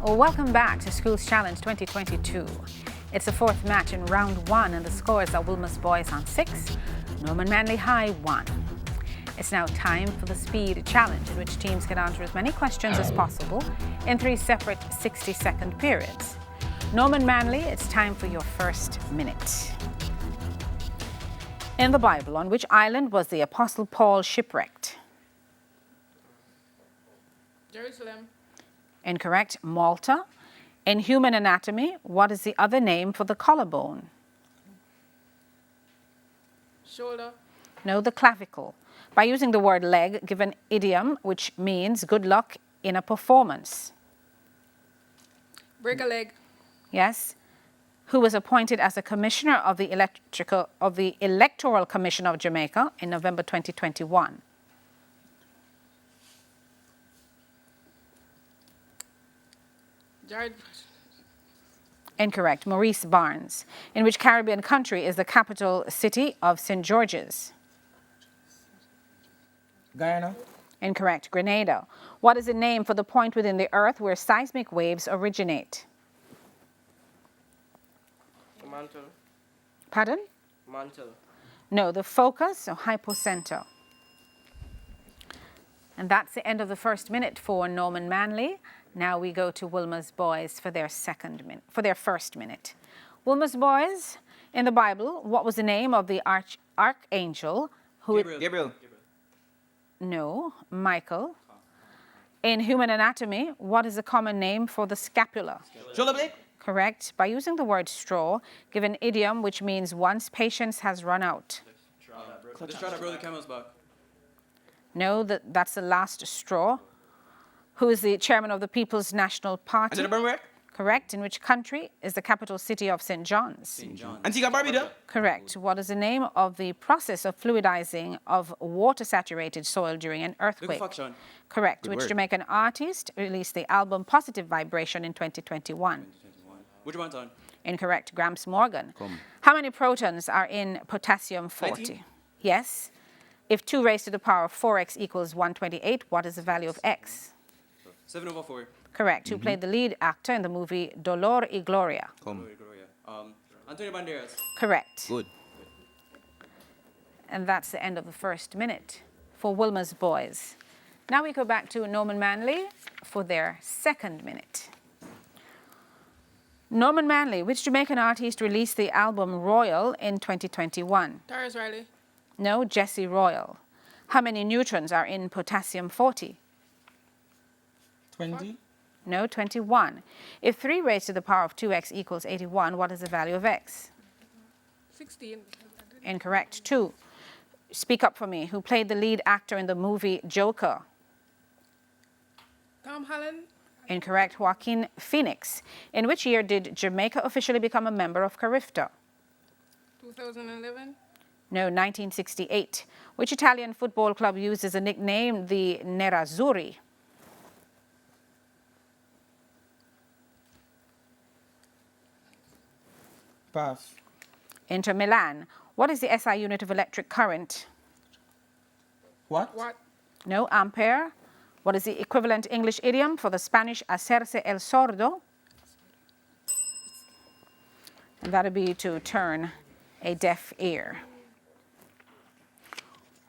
Welcome back to Schools Challenge 2022. It's the fourth match in round one, and the scores are Wolmer's Boys on 6, Norman Manley High 1. It's now time for the speed challenge, in which teams can answer as many questions as possible in 3 separate 60-second periods. Norman Manley, it's time for your first minute. In the Bible, on which island was the Apostle Paul shipwrecked? Jerusalem. Incorrect. Malta. In human anatomy, what is the other name for the collarbone? Shoulder. No, the clavicle. By using the word leg, give an idiom which means good luck in a performance. Break a leg. Yes. Who was appointed as a commissioner of the Electoral Commission of Jamaica in November 2021? Jared. Incorrect. Maurice Barnes. In which Caribbean country is the capital city of St. George's? Guyana. Incorrect. Grenada. What is the name for the point within the earth where seismic waves originate? Mantle. Pardon? Mantle. No, the focus or hypocenter. And that's the end of the first minute for Norman Manley. Now we go to Wolmer's Boys for their first minute. Wolmer's Boys, in the Bible, what was the name of the archangel who... Gabriel. No, Michael. In human anatomy, what is the common name for the scapula? Shoulder blade. Correct. By using the word straw, give an idiom which means one's patience has run out. The straw that broke the camel's back. No, that's the last straw. Who is the chairman of the People's National Party? Angela Burnwick. Correct. In which country is the capital city of St. John's? St. John. Antigua and Barbuda. Correct. What is the name of the process of fluidizing of water-saturated soil during an earthquake? Liquefaction. Correct. Good Which word. Jamaican artist released the album Positive Vibration in 2021? Which one, Ton? Incorrect. Gramps Morgan. Come. How many protons are in potassium 40? 19. Yes. If 2 raised to the power of 4x equals 128, what is the value of x? 7/4. Correct. Who played the lead actor in the movie Dolor y Gloria? Come. Gloria. Antonio Banderas. Correct. Good. And that's the end of the first minute for Wolmer's Boys. Now we go back to Norman Manley for their second minute. Norman Manley, which Jamaican artist released the album Royal in 2021? Tyrus Riley. No, Jesse Royal. How many neutrons are in potassium 40? 20. No, 21. If 3 raised to the power of 2x equals 81, what is the value of x? 16. Incorrect. 2. Speak up for me. Who played the lead actor in the movie Joker? Tom Holland. Incorrect. Joaquin Phoenix. In which year did Jamaica officially become a member of CARIFTA? 2011. No, 1968. Which Italian football club uses the nickname the Nerazzurri? Pass. Inter Milan. What is the SI unit of electric current? What? What? No, ampere. What is the equivalent English idiom for the Spanish hacerse el sordo? And that would be to turn a deaf ear.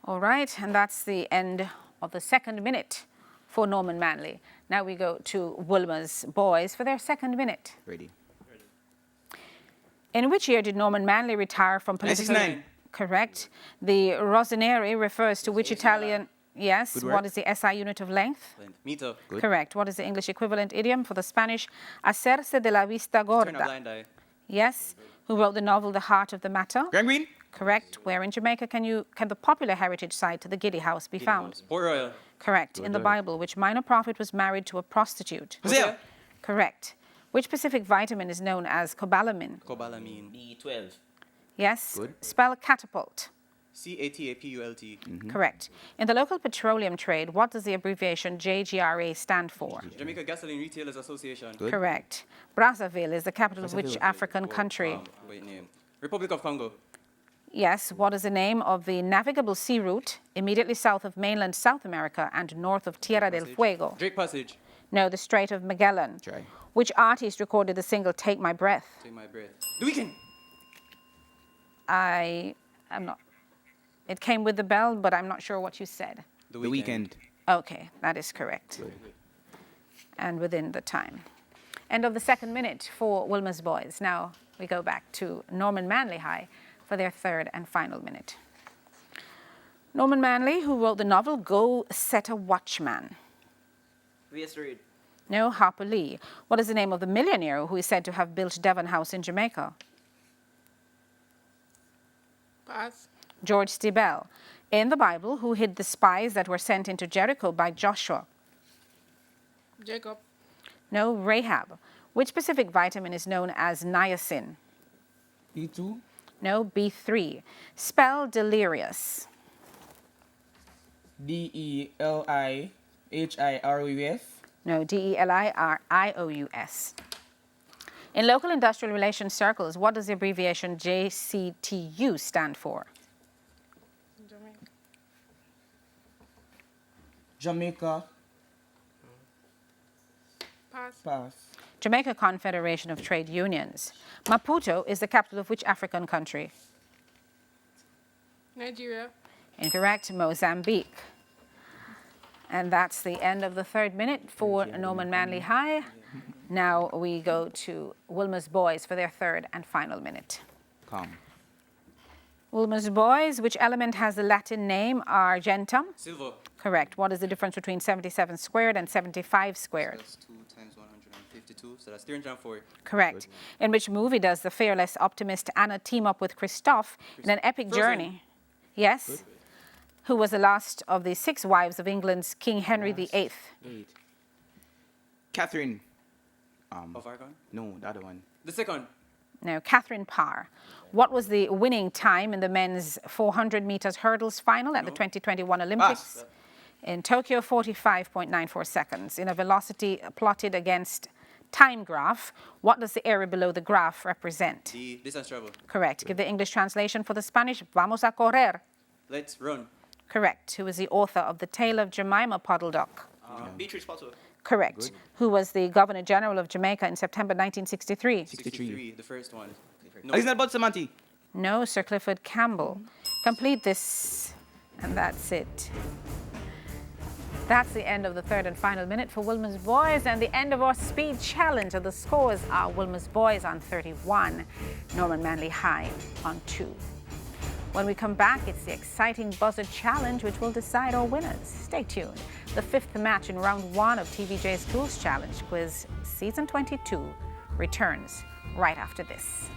All right, and that's the end of the second minute for Norman Manley. Now we go to Wolmer's Boys for their second minute. Ready. In which year did Norman Manley retire from political... 1969. Correct. The Rosineri refers to which Italian... Yes. Good work. What is the SI unit of length? Meter. Good. Correct. What is the English equivalent idiom for the Spanish hacerse de la vista Turn a gorda? blind eye. Yes. Who wrote the novel The Heart of the Matter? Grand Green. Correct. Where in Jamaica can the popular heritage site the Giddy House be found? Port Royal. Correct. In the Bible, which minor prophet was married to a prostitute? Hosea. Correct. Which specific vitamin is known as cobalamin? Cobalamin. B12. Yes. Good. Spell catapult. CATAPULT. Correct. In the local petroleum trade, what does the abbreviation JGRA stand for? Jamaica Gasoline Retailers Association. Good. Correct. Brazzaville is the capital of which African country? Wait, name. Republic of Congo. Yes. What is the name of the navigable sea route immediately south of mainland South America and north of Tierra del Fuego? Drake Passage. No, the Strait of Magellan. Try. Which artist recorded the single Take My Breath? Take my breath. The Weekend. I am not. It came with the bell, but I'm not sure what you said. The The Weekend. Okay, that is correct. And within the time. End of the second minute for Wolmer's boys. Now we go back to Norman Manley High for their third and final minute. Norman Manley, who wrote the novel Go Set a Watchman. V.S. Reid. No, Harper Lee. What is the name of the millionaire who is said to have built Devon House in Jamaica? Pass. George Stibel. In the Bible, who hid the spies that were sent into Jericho by Joshua? Jacob. No, Rahab. Which specific vitamin is known as niacin? E2. No, B3. Spell delirious. DELIHIROUS. No, DELIRIOUS. In local industrial relations circles, what does the abbreviation JCTU stand for? Jamaica. Jamaica. Pass. Pass. Jamaica Confederation of Trade Unions. Maputo is the capital of which African country? Nigeria. Incorrect, Mozambique. And that's the end of the third minute for Norman Manley High. Now we go to Wolmer's boys for their third and final minute. Come. Wolmer's boys, which element has the Latin name argentum? Silver. Correct. What is the difference between 77 squared and 75 squared? That's 2 times 152. So that's 304. Correct. In which movie does the fearless optimist Anna team up with Christophe in an epic Frozen. journey? Yes. Who was the last of the 6 wives of England's King Henry VIII? 8. Catherine. Of Argon. No, the other one. The second. No, Catherine Parr. What was the winning time in the men's 400 meters hurdles final at the 2021 Olympics? Pass. In Tokyo, 45.94 seconds. In a velocity plotted against time graph, what does the area below the graph represent? The distance travel. Correct. Give the English translation for the Spanish. Vamos a correr. Let's run. Correct. Who is the author of The Tale of Jemima Puddle Duck? Beatrice Potter. Correct. Who was the Governor General of Jamaica in September 1963? 63. The first one. No. Alexander Budsamanti. No, Sir Clifford Campbell. Complete this, and that's it. That's the end of the third and final minute for Wolmer's boys and the end of our speed challenge. The scores are Wolmer's boys on 31, Norman Manley High on 2. When we come back, it's the exciting buzzer challenge which will decide our winners. Stay tuned. The 5th match in round 1 of TVJ SCQ's Challenge Quiz Season 22 returns right after this.